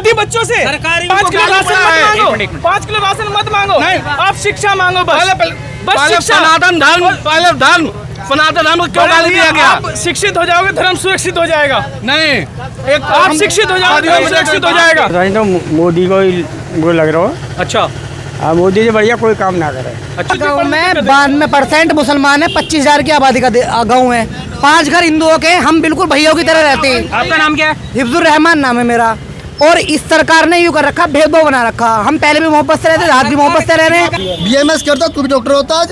जाति बच्चों से 5 किलो राशन मत मांगो, 5 किलो राशन मत मांगो, आप शिक्षा मांगो बस। बस शिक्षा, सनातन धर्म को क्यों गाली दिया गया? आप शिक्षित हो जाओगे, धर्म सुरक्षित हो जाएगा। नहीं, आप शिक्षित हो जाओगे, धर्म सुरक्षित हो जाएगा। तो मोदी को ही वो लग रहा हो। अच्छा, मोदी जी बढ़िया कोई काम ना करे। गाँव में 92% मुसलमान है, 25,000 की आबादी का गाँव है, 5 घर हिंदुओं के, हम बिल्कुल भैया की तरह रहते हैं। आपका नाम क्या है? हिफ्जुर रहमान नाम है मेरा। और इस सरकार ने यूँ कर रखा, भेदभाव बना रखा। हम पहले भी मोहब्बत से रहते थे, आज भी मोहब्बत से रह रहे हैं। BMS करता तू भी डॉक्टर होता, आज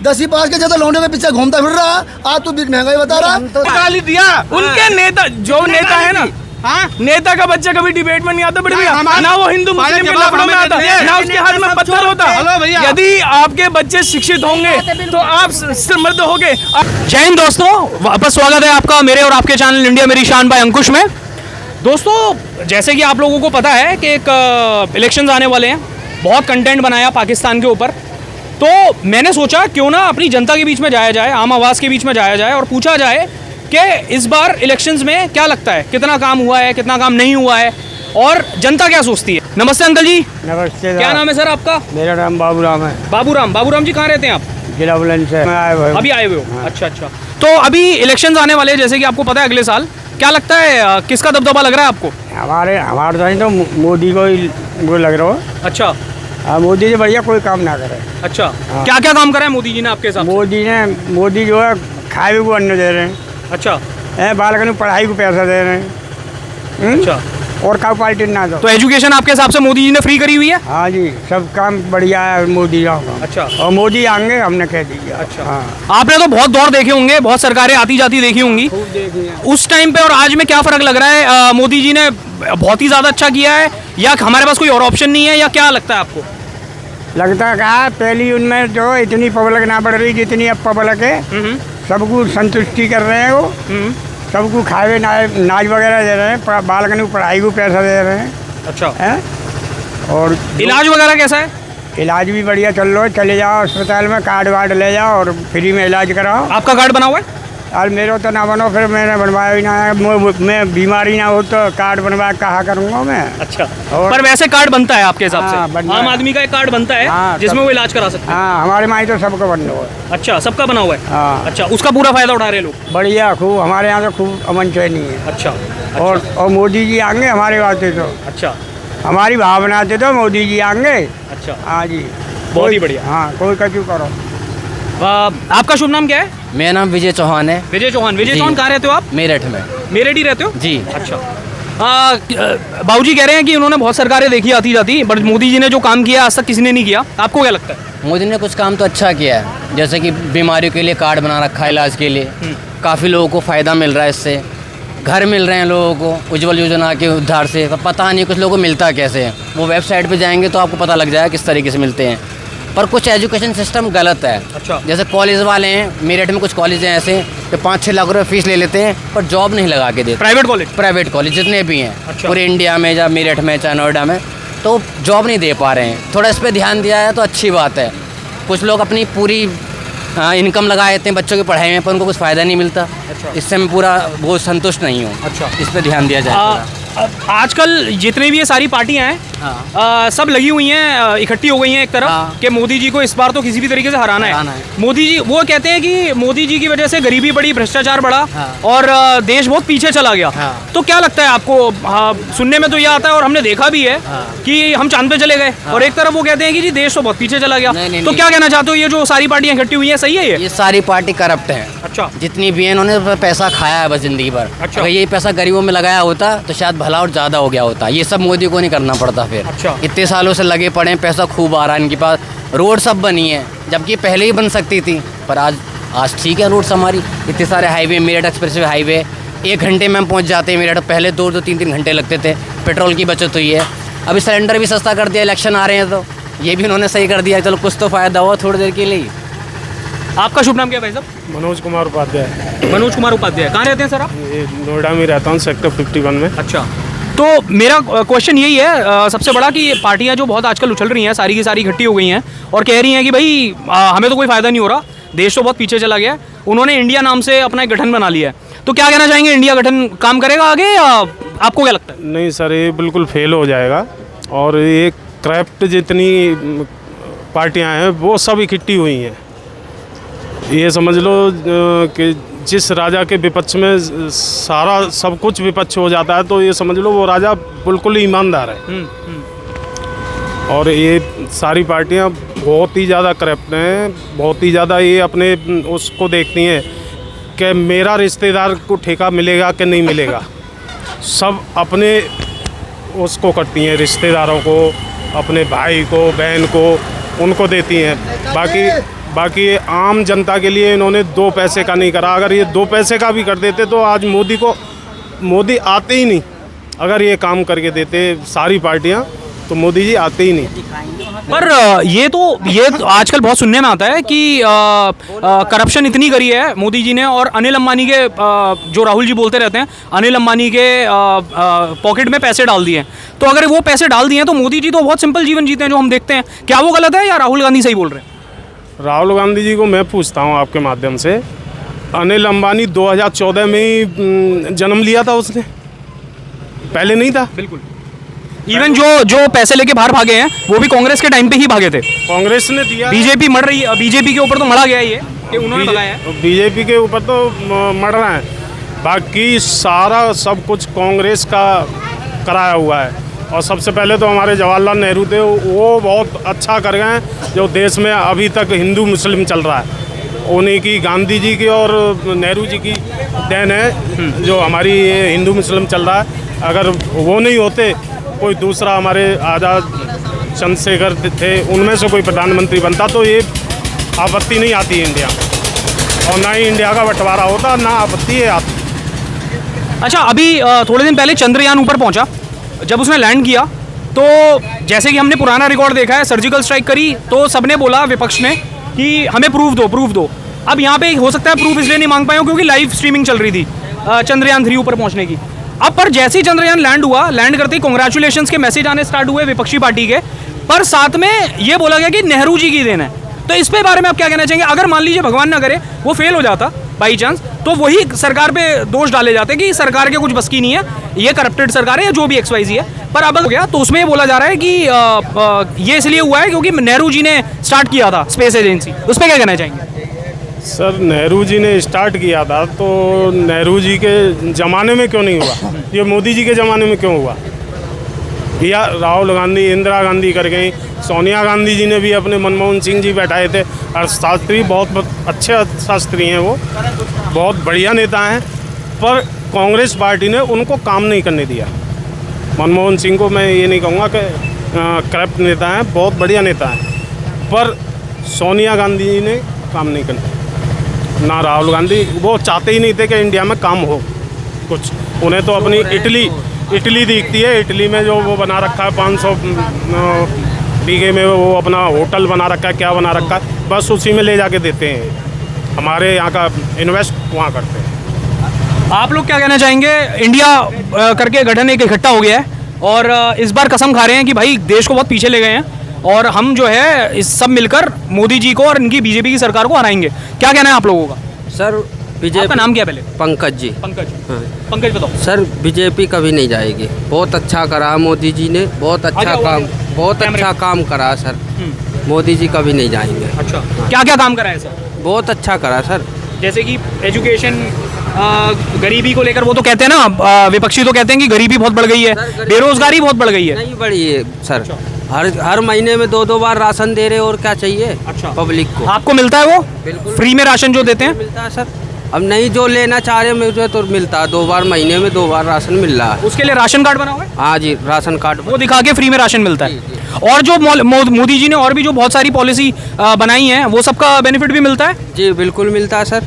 10वीं पास के ज्यादा लौंडे के पीछे घूमता फिर रहा, आज तू भी महंगाई बता रहा। गाली दिया उनके नेता, जो नेता है ना, नेता का बच्चा कभी डिबेट में नहीं आता बड़े भैया, ना वो हिंदू मुस्लिम के लफड़ों में आता, ना उसके हाथ में पत्थर होता। यदि आपके बच्चे शिक्षित होंगे तो आप समृद्ध होंगे। जय हिंद दोस्तों, वापस स्वागत है आपका मेरे और आपके चैनल इंडिया मेरी शान बाय अंकुश में। दोस्तों, जैसे कि आप लोगों को पता है कि एक इलेक्शंस आने वाले हैं, बहुत कंटेंट बनाया पाकिस्तान के ऊपर, तो मैंने सोचा क्यों ना अपनी जनता के बीच में जाया जाए, आम आवाज़ के बीच में जाया जाए और पूछा जाए कि इस बार इलेक्शंस में क्या लगता है, कितना काम हुआ है, कितना काम नहीं हुआ है और जनता क्या सोचती है। नमस्ते अंकल जी। नमस्ते। क्या नाम है सर आपका? मेरा नाम बाबूराम है। बाबूराम जी कहाँ रहते हैं आप? जिला बुलंद से अभी आए हुए हो? अच्छा। तो अभी इलेक्शंस आने वाले हैं, जैसे कि आपको पता है अगले साल, क्या लगता है किसका दबदबा लग रहा है आपको? हमारे तो मोदी को ही वो लग रहा हो। अच्छा, मोदी जी बढ़िया कोई काम ना करे। अच्छा, क्या क्या काम करा है मोदी जी ने आपके हिसाब से? मोदी जो है खाए को अन्न दे रहे हैं। अच्छा, बालकों को पढ़ाई को पैसा दे रहे हैं। अच्छा, और का पार्टी ना दो तो एजुकेशन आपके हिसाब से मोदी जी ने फ्री करी हुई है? हाँ जी, सब काम बढ़िया है मोदी का। अच्छा, और मोदी आएंगे हमने कह दिया। अच्छा, हाँ। आपने तो बहुत दौर देखे होंगे, बहुत सरकारें आती जाती देखी होंगी, उस टाइम पे और आज में क्या फर्क लग रहा है? मोदी जी ने बहुत ही ज्यादा अच्छा किया है या हमारे पास कोई और ऑप्शन नहीं है, या क्या लगता है आपको? लगता है कहा पहली उनमें जो इतनी पब्लिक ना बढ़ रही जितनी अब पब्लिक है, सबको संतुष्टि कर रहे हैं वो, सबको खाए नाच वगैरह दे रहे हैं, बालकों को पढ़ाई को पैसा दे रहे हैं। अच्छा है? और इलाज वगैरह कैसा है? इलाज भी बढ़िया चल रहा है, चले जाओ अस्पताल में, कार्ड वार्ड ले जाओ और फ्री में इलाज कराओ। आपका कार्ड बना हुआ है? और मेरे तो ना बनो, फिर मैंने बनवाया ही ना है। मैं बीमारी ना हो तो कार्ड बनवा कहा करूँगा मैं। अच्छा, पर वैसे कार्ड बनता है आपके हिसाब से? आम आदमी का एक कार्ड बनता है जिसमें वो इलाज करा सकते हैं? हाँ, हमारे माई तो सबका बन हुआ है। अच्छा, सबका बना हुआ है? हाँ। अच्छा, उसका पूरा फायदा उठा रहे लोग? बढ़िया, खूब हमारे यहाँ तो खूब अमन चैनी है। अच्छा, और मोदी जी आएंगे हमारे वास्ते तो। अच्छा, हमारी भावना थे तो मोदी जी आएंगे। अच्छा, हाँ जी, बहुत ही बढ़िया। हाँ, कोई कचू करो। आपका शुभ नाम क्या है? मेरा नाम विजय चौहान है। विजय चौहान कहाँ रहते हो आप? मेरठ में। मेरठ ही रहते हो जी। अच्छा, बाबूजी कह रहे हैं कि उन्होंने बहुत सरकारें देखी आती जाती, बट मोदी जी ने जो काम किया आज तक किसी ने नहीं किया। आपको क्या लगता है? मोदी ने कुछ काम तो अच्छा किया है, जैसे कि बीमारियों के लिए कार्ड बना रखा है, इलाज के लिए काफ़ी लोगों को फ़ायदा मिल रहा है, इससे घर मिल रहे हैं लोगों को उज्ज्वल योजना के उद्धार से। पता नहीं कुछ लोगों को मिलता कैसे है, वो वेबसाइट पे जाएंगे तो आपको पता लग जाएगा किस तरीके से मिलते हैं। पर कुछ एजुकेशन सिस्टम गलत है। अच्छा, जैसे कॉलेज वाले हैं, मेरठ में कुछ कॉलेज हैं ऐसे कि 5-6 लाख रुपये फीस ले लेते हैं पर जॉब नहीं लगा के देते। प्राइवेट कॉलेज जितने भी हैं। अच्छा। पूरे इंडिया में, या मेरठ में चाहे नोएडा में, तो जॉब नहीं दे पा रहे हैं। थोड़ा इस पर ध्यान दिया है तो अच्छी बात है। कुछ लोग अपनी पूरी इनकम लगा देते हैं बच्चों की पढ़ाई में, पर उनको कुछ फ़ायदा नहीं मिलता। अच्छा। इससे मैं पूरा बहुत संतुष्ट नहीं हूँ। अच्छा, इस पर ध्यान दिया जाए। आजकल जितने भी ये सारी पार्टियां हैं, सब लगी हुई हैं, इकट्ठी हो गई हैं एक तरफ कि मोदी जी को इस बार तो किसी भी तरीके से हराना है। मोदी जी वो कहते हैं कि मोदी जी की वजह से गरीबी बढ़ी, भ्रष्टाचार बढ़ा और देश बहुत पीछे चला गया। तो क्या लगता है आपको? सुनने में तो ये आता है और हमने देखा भी है कि हम चांद पे चले गए, और एक तरफ वो कहते हैं कि जी देश तो बहुत पीछे चला गया। तो क्या कहना चाहते हो, ये जो सारी पार्टियां इकट्ठी हुई है सही है? ये सारी पार्टी करप्ट है। अच्छा, जितनी भी है इन्होंने पैसा खाया है बस जिंदगी भर। अच्छा, अगर ये पैसा गरीबों में लगाया होता तो शायद भला और ज़्यादा हो गया होता। ये सब मोदी को नहीं करना पड़ता फिर। अच्छा, इतने सालों से लगे पड़े हैं, पैसा खूब आ रहा है इनके पास, रोड सब बनी है जबकि पहले ही बन सकती थी। पर आज ठीक है रोड्स हमारी, इतने सारे हाईवे, मेरठ एक्सप्रेसवे हाईवे 1 घंटे में हम पहुंच जाते हैं मेरठ। पहले 2-2, 3-3 घंटे लगते थे। पेट्रोल की बचत हुई है। अभी सिलेंडर भी सस्ता कर दिया, इलेक्शन आ रहे हैं तो ये भी उन्होंने सही कर दिया। चलो कुछ तो फ़ायदा हुआ थोड़ी देर के लिए। आपका शुभ नाम क्या है भाई साहब? मनोज कुमार उपाध्याय। कहाँ रहते हैं सर आप? नोएडा में रहता हूँ, सेक्टर 51 में। अच्छा, तो मेरा क्वेश्चन यही है सबसे बड़ा कि ये पार्टियां जो बहुत आजकल उछल रही हैं, सारी की सारी इकट्ठी हो गई हैं और कह रही हैं कि भाई हमें तो कोई फ़ायदा नहीं हो रहा, देश तो बहुत पीछे चला गया। उन्होंने इंडिया नाम से अपना एक गठन बना लिया है। तो क्या कहना चाहेंगे, इंडिया गठन काम करेगा आगे या आपको क्या लगता है? नहीं सर, ये बिल्कुल फेल हो जाएगा। और ये क्राफ्ट जितनी पार्टियां हैं वो सब इकट्ठी हुई हैं। ये समझ लो कि जिस राजा के विपक्ष में सारा सब कुछ विपक्ष हो जाता है, तो ये समझ लो वो राजा बिल्कुल ईमानदार है। और ये सारी पार्टियां बहुत ही ज़्यादा करप्ट हैं, बहुत ही ज़्यादा ये अपने उसको देखती हैं कि मेरा रिश्तेदार को ठेका मिलेगा कि नहीं मिलेगा। सब अपने उसको करती हैं, रिश्तेदारों को, अपने भाई को, बहन को, उनको देती हैं। बाकी आम जनता के लिए इन्होंने 2 पैसे का नहीं करा। अगर ये 2 पैसे का भी कर देते तो आज मोदी आते ही नहीं। अगर ये काम करके देते सारी पार्टियां तो मोदी जी आते ही नहीं। पर ये तो आजकल बहुत सुनने में आता है कि करप्शन इतनी करी है मोदी जी ने, और अनिल अंबानी के जो राहुल जी बोलते रहते हैं, अनिल अंबानी के पॉकेट में पैसे डाल दिए। तो अगर वो पैसे डाल दिए तो मोदी जी तो बहुत सिंपल जीवन जीते हैं जो हम देखते हैं। क्या वो गलत है या राहुल गांधी सही बोल रहे हैं? राहुल गांधी जी को मैं पूछता हूं आपके माध्यम से, अनिल अंबानी 2014 में ही जन्म लिया था उसने, पहले नहीं था। बिल्कुल। इवन जो पैसे लेके बाहर भागे हैं वो भी कांग्रेस के टाइम पे ही भागे थे। कांग्रेस ने दिया। बीजेपी मर रही है, बीजेपी के ऊपर तो मरा गया ये कि उन्होंने भगाया है। बीजेपी के ऊपर तो मर रहे हैं। बाकी सारा सब कुछ कांग्रेस का कराया हुआ है। और सबसे पहले तो हमारे जवाहरलाल नेहरू थे, वो बहुत अच्छा कर गए हैं। जो देश में अभी तक हिंदू मुस्लिम चल रहा है, उन्हीं की, गांधी जी की और नेहरू जी की देन है जो हमारी ये हिंदू मुस्लिम चल रहा है। अगर वो नहीं होते, कोई दूसरा, हमारे आज़ाद चंद्रशेखर थे, उनमें से कोई प्रधानमंत्री बनता तो ये आपत्ति नहीं आती इंडिया में, और ना ही इंडिया का बंटवारा होता, ना आपत्ति है आती। अच्छा, अभी थोड़े दिन पहले चंद्रयान ऊपर पहुंचा। जब उसने लैंड किया तो जैसे कि हमने पुराना रिकॉर्ड देखा है, सर्जिकल स्ट्राइक करी तो सबने बोला, विपक्ष ने, कि हमें प्रूफ दो। अब यहाँ पे हो सकता है प्रूफ इसलिए नहीं मांग पाए हो क्योंकि लाइव स्ट्रीमिंग चल रही थी चंद्रयान 3 ऊपर पहुँचने की। अब पर जैसे ही चंद्रयान लैंड हुआ, लैंड करते ही कांग्रेचुलेशंस के मैसेज आने स्टार्ट हुए विपक्षी पार्टी के, पर साथ में ये बोला गया कि नेहरू जी की देन है। तो इस पे बारे में आप क्या कहना चाहेंगे? अगर मान लीजिए भगवान ना करे वो फेल हो जाता बाई चांस, तो वही सरकार पे दोष डाले जाते कि सरकार के कुछ बस की नहीं है, ये करप्टेड सरकार है या जो भी XYZ है। पर अब हो गया तो उसमें ये बोला जा रहा है कि ये इसलिए हुआ है क्योंकि नेहरू जी ने स्टार्ट किया था स्पेस एजेंसी। उस पर क्या कहना चाहेंगे? सर, नेहरू जी ने स्टार्ट किया था तो नेहरू जी के ज़माने में क्यों नहीं हुआ? ये मोदी जी के ज़माने में क्यों हुआ? या राहुल गांधी, इंदिरा गांधी कर गई, सोनिया गांधी जी ने भी अपने मनमोहन सिंह जी बैठाए थे। अर्थशास्त्री बहुत अच्छे अर्थशास्त्री हैं, वो बहुत बढ़िया नेता हैं, पर कांग्रेस पार्टी ने उनको काम नहीं करने दिया। मनमोहन सिंह को मैं ये नहीं कहूँगा कि करप्ट नेता हैं, बहुत बढ़िया नेता हैं, पर सोनिया गांधी जी ने काम नहीं करने, ना राहुल गांधी, वो चाहते ही नहीं थे कि इंडिया में काम हो कुछ। उन्हें तो अपनी इटली दिखती है। इटली में जो वो बना रखा है 500 बीघे में, वो अपना होटल बना रखा है, क्या बना रखा है, बस उसी में ले जाके देते हैं। हमारे यहाँ का इन्वेस्ट वहाँ करते हैं। आप लोग क्या कहना चाहेंगे? इंडिया करके गठन एक इकट्ठा हो गया है और इस बार कसम खा रहे हैं कि भाई देश को बहुत पीछे ले गए हैं और हम जो है इस सब मिलकर मोदी जी को और इनकी बीजेपी की सरकार को हराएंगे। क्या कहना है आप लोगों का? Sir, BJP. आपका नाम क्या पहले? पंकज जी। पंकज। हाँ। पंकज बताओ। सर, बीजेपी कभी नहीं जाएगी। बहुत अच्छा करा मोदी जी ने, बहुत अच्छा काम करा सर। मोदी जी कभी नहीं जाएंगे। अच्छा, क्या क्या काम करा है सर? बहुत अच्छा करा सर। जैसे कि एजुकेशन, गरीबी को लेकर वो तो कहते हैं ना, विपक्षी तो कहते हैं कि गरीबी बहुत बढ़ गई है, बेरोजगारी बहुत बढ़ गई है। नहीं बढ़ी है सर। हर महीने में 2-2 बार राशन दे रहे, और क्या चाहिए पब्लिक को? आपको मिलता है वो? बिल्कुल फ्री में राशन जो देते हैं मिलता है सर। अब नहीं, जो लेना चाह रहे मुझे तो मिलता है। 2 बार महीने में 2 बार राशन मिल रहा है। उसके लिए राशन कार्ड बना हुआ है? हाँ जी, राशन कार्ड वो दिखा के फ्री में राशन मिलता है। और जो मोदी जी ने और भी जो बहुत सारी पॉलिसी बनाई है, वो सबका बेनिफिट भी मिलता है? जी बिल्कुल मिलता है सर।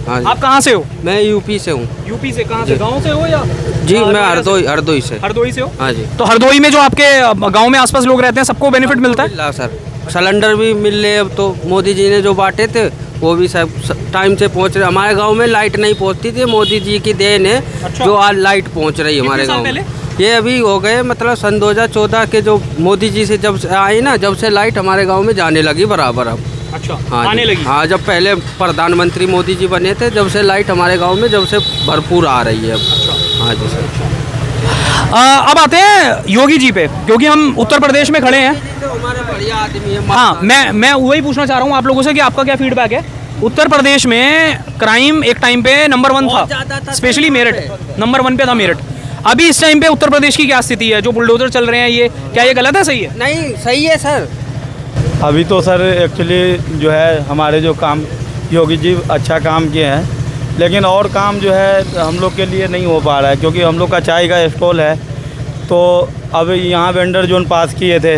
हाँ, आप कहाँ से हो? मैं यूपी से हूँ। यूपी से? कहाँ से? गाँव से हो या? जी मैं हरदोई से। हरदोई से हो? हाँ जी। तो हरदोई में जो आपके गाँव में आसपास लोग रहते हैं, सबको बेनिफिट मिलता है? मिला सर, सिलेंडर भी मिल रहे। अब तो मोदी जी ने जो बांटे थे वो भी सब टाइम से पहुँच रहे। हमारे गांव में लाइट नहीं पहुँचती थी, मोदी जी की देन है। अच्छा। जो आज लाइट पहुँच रही है हमारे गांव में। ये अभी हो गए, मतलब सन 2014 के जो मोदी जी से जब से आई ना, जब से लाइट हमारे गांव में जाने लगी बराबर। अब अच्छा, हाँ आने लगी? हाँ, जब पहले प्रधानमंत्री मोदी जी बने थे, जब से लाइट हमारे गाँव में जब से भरपूर आ रही है अब। अच्छा। हाँ जी सर। अब आते हैं योगी जी पे, क्योंकि हम उत्तर प्रदेश में खड़े हैं। हमारे बढ़िया आदमी है। हाँ, मैं वही पूछना चाह रहा हूँ आप लोगों से कि आपका क्या फीडबैक है। उत्तर प्रदेश में क्राइम एक टाइम पे नंबर 1 था, स्पेशली मेरठ नंबर 1 पे था मेरठ। अभी इस टाइम पे उत्तर प्रदेश की क्या स्थिति है? जो बुलडोजर चल रहे हैं, ये क्या ये गलत है, सही है? नहीं, सही है सर। अभी तो सर एक्चुअली जो है हमारे जो काम योगी जी अच्छा काम किए हैं, लेकिन और काम जो है हम लोग के लिए नहीं हो पा रहा है, क्योंकि हम लोग का चाय का स्टॉल है। तो अब यहाँ वेंडर जोन पास किए थे।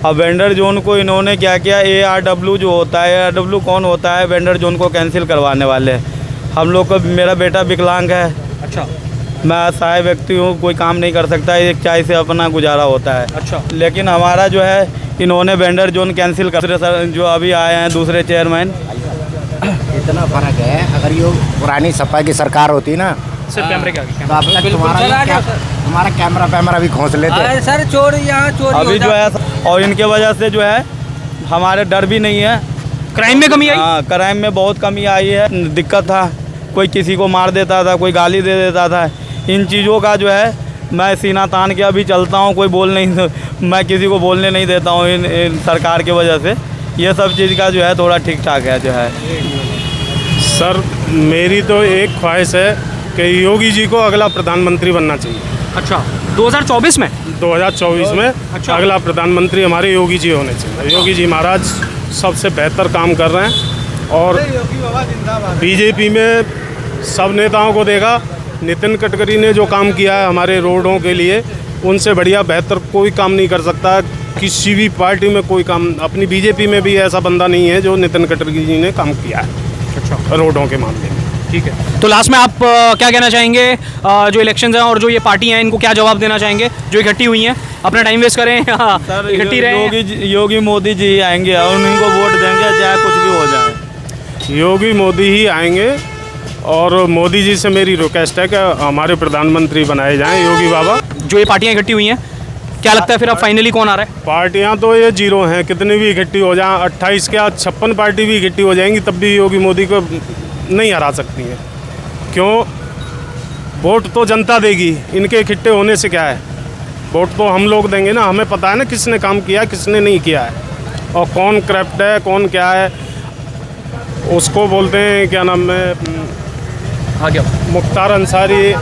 अब वेंडर जोन को इन्होंने क्या किया, ARW जो होता है, ARW कौन होता है, वेंडर जोन को कैंसिल करवाने वाले। हम लोग को, मेरा बेटा विकलांग है। अच्छा। मैं असहाय व्यक्ति हूँ, कोई काम नहीं कर सकता, एक चाय से अपना गुजारा होता है। अच्छा। लेकिन हमारा जो है इन्होंने वेंडर जोन कैंसिल कर, सर जो अभी आए हैं दूसरे चेयरमैन। इतना फर्क है, अगर ये पुरानी सपा की सरकार होती ना, सिर्फ कैमरे क्या तो अब तक तुम्हारा कैमरा भी घोंस लेते। सर चोरी यहाँ चोरी अभी जो है, और इनके वजह से जो है हमारे डर भी नहीं है। क्राइम में कमी आई? हाँ, क्राइम में बहुत कमी आई है। दिक्कत था, कोई किसी को मार देता था, कोई गाली दे देता था। इन चीज़ों का जो है मैं सीना तान के अभी चलता हूँ, कोई बोल नहीं, मैं किसी को बोलने नहीं देता हूँ इन सरकार की वजह से। ये सब चीज़ का जो है थोड़ा ठीक ठाक है जो है। सर मेरी तो एक ख्वाहिश है कि योगी जी को अगला प्रधानमंत्री बनना चाहिए। अच्छा, 2024 में? 2024 में अच्छा। अगला प्रधानमंत्री हमारे योगी जी होने चाहिए। योगी जी महाराज सबसे बेहतर काम कर रहे हैं। और बीजेपी में सब नेताओं को देखा, नितिन गडकरी ने जो काम किया है हमारे रोडों के लिए, उनसे बढ़िया बेहतर कोई काम नहीं कर सकता। किसी भी पार्टी में कोई काम, अपनी बीजेपी में भी ऐसा बंदा नहीं है जो नितिन गडकरी जी ने काम किया है। अच्छा। रोडों के मामले में। ठीक है, तो लास्ट में आप क्या कहना चाहेंगे? जो इलेक्शंस हैं और जो ये पार्टियां हैं, इनको क्या जवाब देना चाहेंगे जो इकट्ठी हुई हैं? अपना टाइम वेस्ट करें, इकट्ठी रहें? योगी मोदी जी आएंगे और उनको वोट देंगे, चाहे कुछ भी हो जाए। योगी मोदी ही आएंगे, और मोदी जी से मेरी रिक्वेस्ट है कि हमारे प्रधानमंत्री बनाए जाएं योगी बाबा। जो ये पार्टियां इकट्ठी हुई हैं, क्या लगता है फिर अब फाइनली कौन आ रहा है? पार्टियां तो ये जीरो हैं, कितनी भी इकट्ठी हो जाएं, 28 के 56 पार्टी भी इकट्ठी हो जाएंगी, तब भी योगी मोदी को नहीं हरा सकती हैं। क्यों? वोट तो जनता देगी, इनके इकट्ठे होने से क्या है? वोट तो हम लोग देंगे ना, हमें पता है ना किसने काम किया किसने नहीं किया है, और कौन करप्ट है कौन क्या है। उसको बोलते हैं क्या नाम है, मुख्तार अंसारी,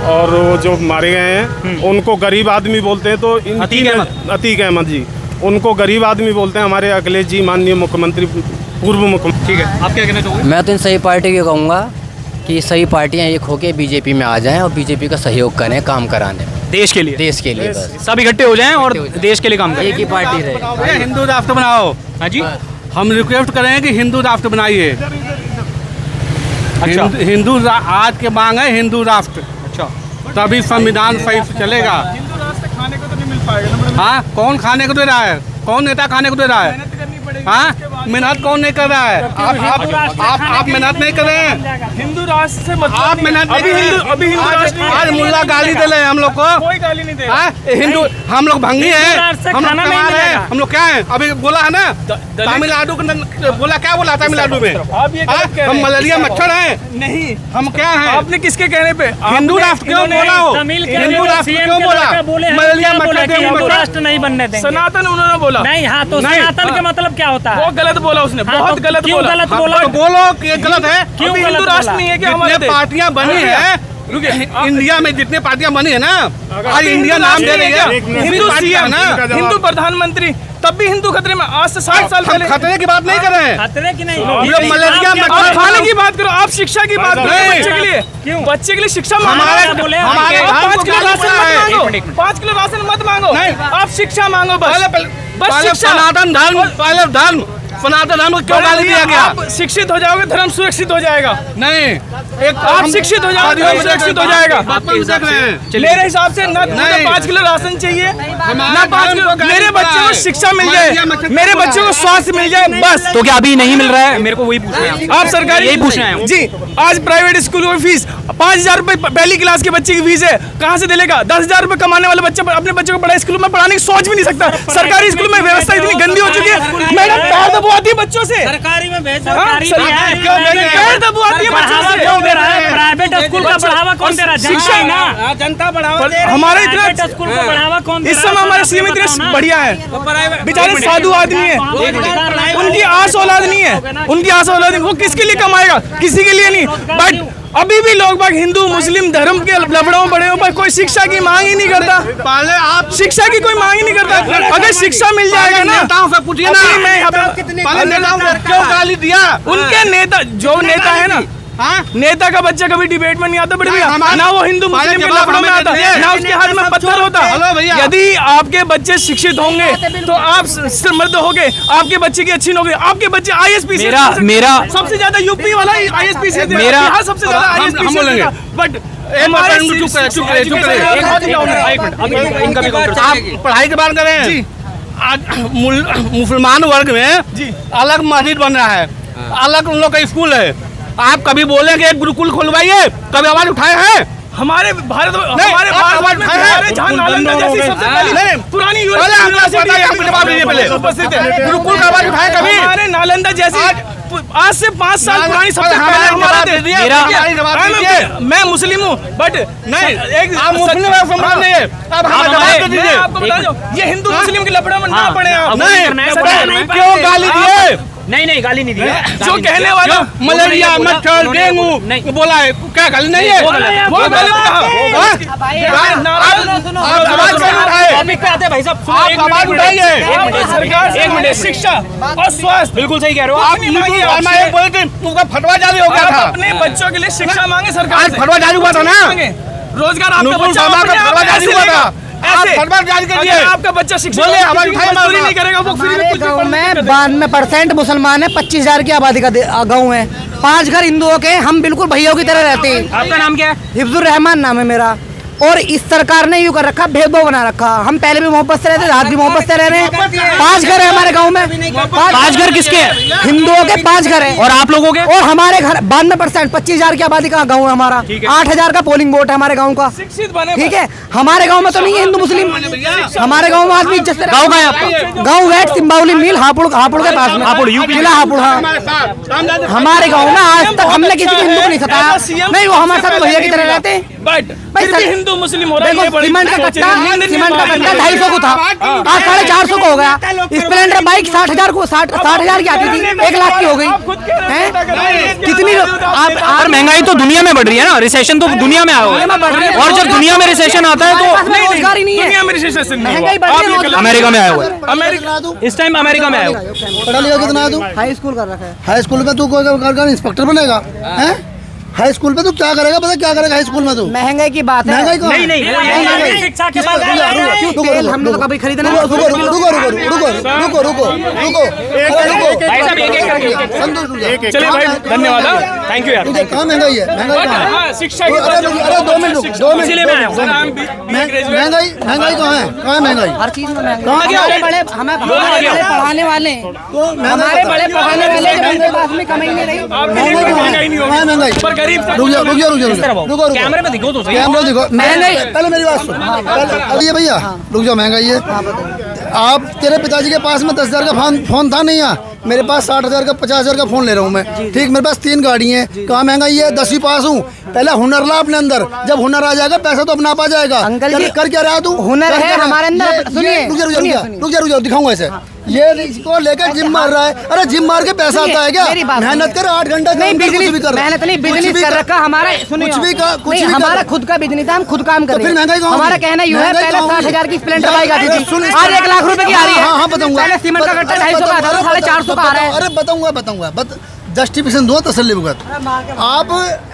और वो जो मारे गए हैं उनको गरीब आदमी बोलते हैं। तो अतीक अहमद जी, उनको गरीब आदमी बोलते हैं। हमारे अखिलेश जी माननीय मुख्यमंत्री, पूर्व मुख्यमंत्री। ठीक है, आप क्या कहना चाहोगे? मैं तो इन सही पार्टी को कहूँगा कि सही पार्टियाँ एक होके बीजेपी में आ जाएं और बीजेपी का सहयोग करें काम कराने में, देश के लिए। देश के लिए बस सब इकट्ठे हो जाएं और देश के लिए काम करें। एक ही पार्टी रहे। हिंदू राष्ट्र बनाओ। हाँ जी, हम रिक्वेस्ट करें कि हिंदू राष्ट्र बनाइए। अच्छा। हिंदू आज के मांग है हिंदू राष्ट्र। अच्छा, तभी संविधान सही से चलेगा। खाने को तो नहीं मिल पाएगा। हाँ, कौन खाने को दे रहा है? कौन नेता खाने को दे रहा है? हाँ, मेहनत कौन नहीं कर रहा है? आप मेहनत नहीं कर रहे हैं। हिंदू राष्ट्र से मतलब आप मेहनत अभी हिंदू राष्ट्र नहीं है। आज मुल्ला गाली दे रहे हैं हम लोग को। कोई गाली नहीं दे रहा। हाँ, हिंदू हम लोग भंगी हैं, हम लोग कमा रहे हैं। हम लोग क्या हैं? अभी बोला है ना तमिलनाडु बोला, क्या बोला तमिलनाडु में? आप ये गलत कह रहे हम हैं। मलेरिया मच्छर हैं। नहीं, हम क्या हैं? आपने किसके कहने पे हिंदू राष्ट्र क्यों बोला हो? हिंदू राष्ट्र क्यों बोला? मलेरिया मच्छर राष्ट्र नहीं बनने देंगे। सनातन उन्होंने बोला। नहीं, हाँ, तो सनातन का मतलब क्या होता है? वो गलत बोला उसने, हाँ, बहुत तो गलत क्यों बोला। गलत बोला? तो बोलो कि ये गलत है। क्यों अभी गलत हिंदू राष्ट्र बोला? नहीं है कि हमारे जितने देश? पार्टियां बनी है, इंडिया में जितने पार्टियां बनी है ना, आज इंडिया नाम दे रही है। हिंदू सीएम ना, हिंदू प्रधानमंत्री, तब भी हिंदू खतरे में। आज से 60 साल पहले खतरे की बात नहीं कर रहे हैं। खतरे की नहीं, मलेरिया आप खाने की बात करो, आप शिक्षा की बात करो। नहीं। बच्चे के लिए क्यों? बच्चे के लिए शिक्षा हमारे मांगो। बोले हमारे आप धाम 5 को किलो क्या राशन लगता है? मत मांगो, 5 किलो राशन मत मांगो। नहीं। आप शिक्षा मांगो बस। बस पहले शिक्षा। सनातन धर्म, पहले धर्म, सनातन धर्म को क्यों गाली दिया गया? आप शिक्षित हो जाओगे, धर्म सुरक्षित हो जाएगा। नहीं, एक आप शिक्षित हो जाओगे, धर्म सुरक्षित हो जाएगा। देख रहे हैं। मेरे हिसाब से ना नहीं। 5 किलो राशन चाहिए, ना हमारे 5 किलो। धर्म को मेरे गाली बच्चे दिया को है। शिक्षा मिल मलेरिया जाए, मच्छर मेरे खाना बच्चे को है। स्वास्थ्य मिल जाए, बस। तो क्या अभी नहीं मिल रहा है? मेरे को वही पूछना है। आप सरकारी यही पूछना है। जी, आज प्राइवेट स्कूलों में फीस 5,000 रुपए पहली क्लास के बच्चे की फीस है, कहाँ से देगा? 10,000 रुपए कमाने वाले बच्चे अपने बच्चों को बड़े स्कूल में पढ़ाने की सोच भी नहीं सकता। सरकारी स्कूल में व्यवस्था इतनी गंदी हो चुकी है, मैडम पैर दबवाती है बच्चों से। सरकारी में पैर दबवाती है बच्चों से। प्राइवेट स्कूल का बढ़ावा कौन दे रहा है? शिक्षा ना जनता बढ़ावा दे, हमारे इतना स्कूल को बढ़ावा कौन दे इस समय हमारे सीएम इतने बढ़िया है, बेचारे साधु आदमी है, उनकी आस औलाद नहीं है, उनकी आस औलाद वो किसके लिए कमाएगा? किसी के लिए नहीं। बट अभी भी लोग बाग हिंदू मुस्लिम धर्म के लफड़ों बड़े पर कोई शिक्षा की मांग ही नहीं करता। पहले आप शिक्षा की कोई मांग ही नहीं करता। अगर शिक्षा मिल जाएगा ना, नेताओं से पूछिए ना, पहले नेताओं को क्यों गाली दिया? उनके नेता जो नेता है ना, नेता का बच्चा कभी डिबेट में नहीं आता बड़े भैया, ना वो हिंदू मुस्लिम के लफड़ों में आता है, ना उसके हाथ में पत्थर होता है। यदि आपके बच्चे शिक्षित होंगे तो आप समृद्ध होंगे, आपके बच्चे की अच्छी नौकरी, आपके बच्चे ISPC मेरा सबसे ज्यादा यूपी वाला ISPC मेरा सबसे ज्यादा ISPC बोलेंगे। बट आप पढ़ाई की बात करें, आज मुसलमान वर्ग में अलग मस्जिद बन रहा है, अलग उन लोग का स्कूल है। आप कभी बोले कि एक गुरुकुल खुलवाइए, कभी आवाज उठाए हैं? हमारे भारत जहाँ नालंदा जैसी सबसे पहली पुरानी उपस्थित है, गुरुकुल का आवाज उठाए कभी? हमारे नालंदा जैसी आज से 5 साल पुरानी सबसे पहले मैं मुस्लिम हूँ, बट नहीं एक आप मुस्लिम नहीं है, अब आपको बता दो, ये हिंदू मुस्लिम के लफड़े में ना पड़े आप। नहीं, क्यों गाली दिए? नहीं गाली नहीं दी है। जो कहने वाला मलेरिया मच्छर डेंगू बोला है, क्या गाली नहीं है? वो गलत कहा। आवाज उठाइए। एक मिनट, शिक्षा और स्वास्थ्य बिल्कुल सही कह रहे हो आप बोले थे उनका फटवा जारी हो गया था। अपने बच्चों के लिए शिक्षा मांगे सरकार आज फटवा जारी हुआ था ना, रोजगार आपका बच्चा फटवा जारी हुआ था, ऐसे फटवा जारी कर दिए। आपका बच्चा शिक्षा बोले हमारी मजदूरी नहीं करेगा, वो फ्री में कुछ गाँव में 92% मुसलमान है, 25,000 की आबादी का गाँव है, 5 घर हिंदुओं के, हम बिल्कुल भैया की तरह रहते हैं। आपका नाम क्या है? हिफ्जुर रहमान नाम है मेरा। और इस सरकार ने यूँ कर रखा, भेदभाव बना रखा। हम पहले भी मोहब्बत से रहते थे, आज भी मोहब्बत से रह रहे हैं। 5 घर है हमारे गांव में। 5 घर किसके हैं? हिंदुओं के 5 घर है। और आप लोगों के? और हमारे घर 92% 25,000 की आबादी का गांव है हमारा। 8,000 का पोलिंग वोट है हमारे गांव का। ठीक है, हमारे गांव में तो नहीं है हिंदू मुस्लिम, हमारे गांव में आदमी इज्जत से। गाँव का है आपका? गाँव वेट सिम्बावली मिल हापुड़ के पास में, हापुड़ यूपी जिला हापुड़। हाँ, हमारे गाँव में आज तक हमने किसी हिंदू को नहीं सताया, नहीं वो हमारे साथ भैया की तरह रहते हैं। बट हिंदू मुस्लिम हो रहा है। सीमेंट का कट्टा 250 को था, आज 450 को हो गया। स्प्लेंडर बाइक 60,000 को 60,000 की आती थी, 1 लाख की हो गई है। कितनी और महंगाई तो दुनिया में बढ़ रही है ना, रिसेशन तो दुनिया में आया हुआ है, और जब दुनिया में रिसेशन आता है तो रोजगार ही नहीं है, दुनिया में रिसेशन महंगाई बढ़ रही है। अमेरिका में आया हुआ है, अमेरिका इस टाइम अमेरिका में आया हुआ है। पढ़ा लिखा कितना है तू? हाई स्कूल कर रखा है। हाई स्कूल में तू इंस्पेक्टर बनेगा? हैं? हाई स्कूल में तू क्या करेगा? पता क्या करेगा हाई स्कूल में तू? महंगाई की बात है। महंगाई कौन? नहीं शिक्षा के बाद तेल हमने तो कभी खरीदना नहीं। चलिए भाई, धन्यवाद, थैंक यू यार। कहाँ महंगाई है? महंगाई कहाँ है? शिक्षा अरे 2 मिनट रुक, 2 मिनट। महंगाई कहाँ है? कहाँ है महंगाई? हर चीज में महंगाई। हमारे बड़े पढ़ाने वाले, हमारे बड़े पढ़ाने वाले उनके पास में कमाई नहीं रही। महंगाई नहीं कहाँ है महंगाई? पर गरीब रुक जाओ कैमरे में दिखो तो सही। कैमरा दिखो। मैंने पहले मेरी बात सुन। अब ये भैया रुक जाओ, महंगाई है। आप तेरे पिताजी के पास में 10,000 का फोन था नहीं? मेरे पास 60,000 का 50,000 का फोन ले रहा हूँ मैं। ठीक, मेरे पास 3 गाड़ी हैं। कहाँ महंगाई है? 10वीं पास हूँ। पहले हुनर ला अपने अंदर, जब हुनर आ जाएगा पैसा तो अपना आ जाएगा। अंकल जी, कर क्या रहा तू? हुनर है हमारे अंदर। सुनिए, रुक जा दिखाऊंगा ऐसे। ये इसको लेकर जिम मार रहा है। अरे जिम मार के पैसा आता है क्या? मेहनत कर 8 घंटा नहीं, बिजनेस मेहनत नहीं, बिजनेस कर रखा हमारा। सुनिए, कुछ भी हमारा खुद का बिजनेस है, हम खुद काम कर रहे हैं। हमारा कहना यू है, पहले 60,000 की स्प्लेंडर बाइक आती थी, आज 1 लाख रुपए की आ रही है। हाँ बताऊंगा। पहले सीमेंट का कट्टा 250 का आता था, 450 का आ रहा है। अरे बताऊंगा जस्टिफिकेशन दो, तसल्ली भुगत। आप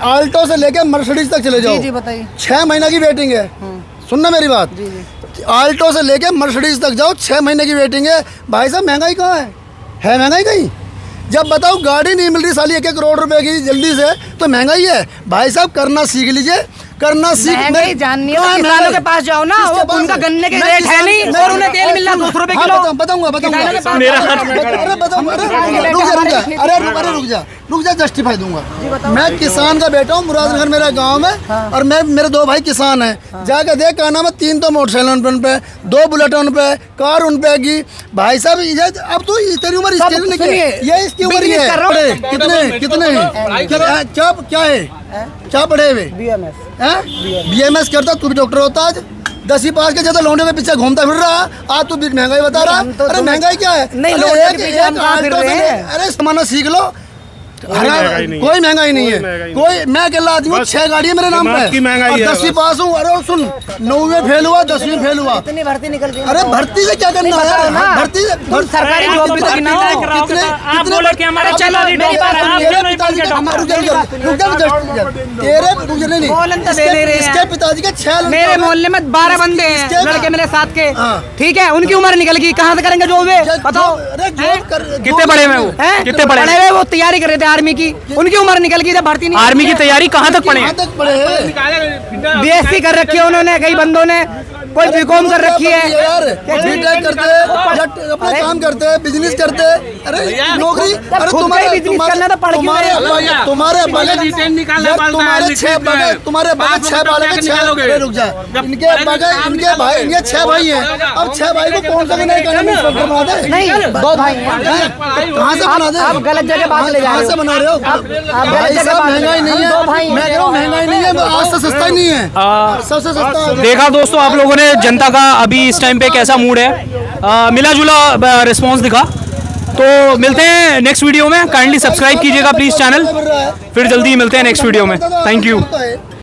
आल्टो से लेके मर्सिडीज तक चले जाओ। जी बताइए। 6 महीने की वेटिंग है। सुनना मेरी बात। आल्टो से लेके मर्सिडीज तक जाओ, 6 महीने की वेटिंग है। भाई साहब महंगाई कहाँ है महंगाई कहीं? जब बताओ गाड़ी नहीं मिल रही साली 1-1 करोड़ रुपए की जल्दी से, तो महंगाई है। भाई साहब करना सीख लीजिए, करना सीख। महंगाई जाननी है तो किसानों के पास जाओ ना, वो उनका गन्ने के रेट है नहीं और उन्हें तेल मिल रहा 200 रुपए किलो। बताऊंगा। अरे रुक जा। रुक जा, जस्टिफाई दूंगा। मैं किसान का बेटा हूँ, मुरादनगर मेरा गांव में, और मैं मेरे 2 भाई किसान हैं। जाकर देख क्या नाम है, 3 तो मोटरसाइकिल उन पे, 2 बुलेट उन पे, कार उन पे की। भाई साहब अब तो इतनी उम्र इसकी नहीं है, ये इसकी उम्र ये है। कितने क्या है, क्या पढ़े हुए? BMS करता, तू भी डॉक्टर होता आज। 10वीं पास के ज्यादा लौंडे के पीछे घूमता फिर रहा, आज तू भी महंगाई बता रहा। अरे महंगाई क्या है? नहीं, अरे सामान सीख लो। कोई महंगाई नहीं है, कोई। मैं अकेला आदमी हूँ, 6 गाड़ी है मेरे नाम पे, 10वीं पास हूँ। अरे सुन, 9वीं फेल हुआ, 10वीं फेल हुआ। इतनी भर्ती निकल गई। अरे भर्ती से क्या करना है? भर्ती सरकारी जॉब भी तो गिनाओ। आप बोले कि हमारे चलो इसके पिताजी के 6 मेरे मोहल्ले में 12 बंदे हैं, लड़के मेरे साथ के, ठीक है, उनकी उम्र निकल गई, कहाँ से करेंगे जॉब? बताओ कितने बड़े में वो, कितने बड़े हुए? वो तैयारी कर रहे थे आर्मी की, उनकी उम्र निकल गई, भर्ती नहीं। आर्मी की तैयारी कहाँ तक पढ़े? BSc कर रखी है उन्होंने, कई बंदों ने, कोई BCom कर रखी है, बीटेक करते, अपना काम करते, बिजनेस करते। अरे नौकरी, अरे तुम्हारे बिजनेस करना तो पढ़ तुम्हारे तुम्हारे 6 बालक, रुक जा, इनके भाई, इनके 6 भाई हैं। अब 6 भाई को कौन सा नहीं करना? नहीं, 2 भाई हैं। कहाँ से बना दे? आप गलत जगह बात ले जा रहे हो। कहाँ से बना रहे हो? भाई साहब महंगाई नहीं है, मैं कह रहा हूँ महंगाई नहीं है, आज से सस्ता ही नहीं है, सबसे सस्ता। देखा दोस्तों आप लोगों ने जनता का अभी इस टाइम पे कैसा मूड है, मिला जुला रिस्पांस दिखा। तो मिलते हैं नेक्स्ट वीडियो में, काइंडली सब्सक्राइब कीजिएगा प्लीज चैनल, फिर जल्दी मिलते हैं नेक्स्ट वीडियो में। Thank you.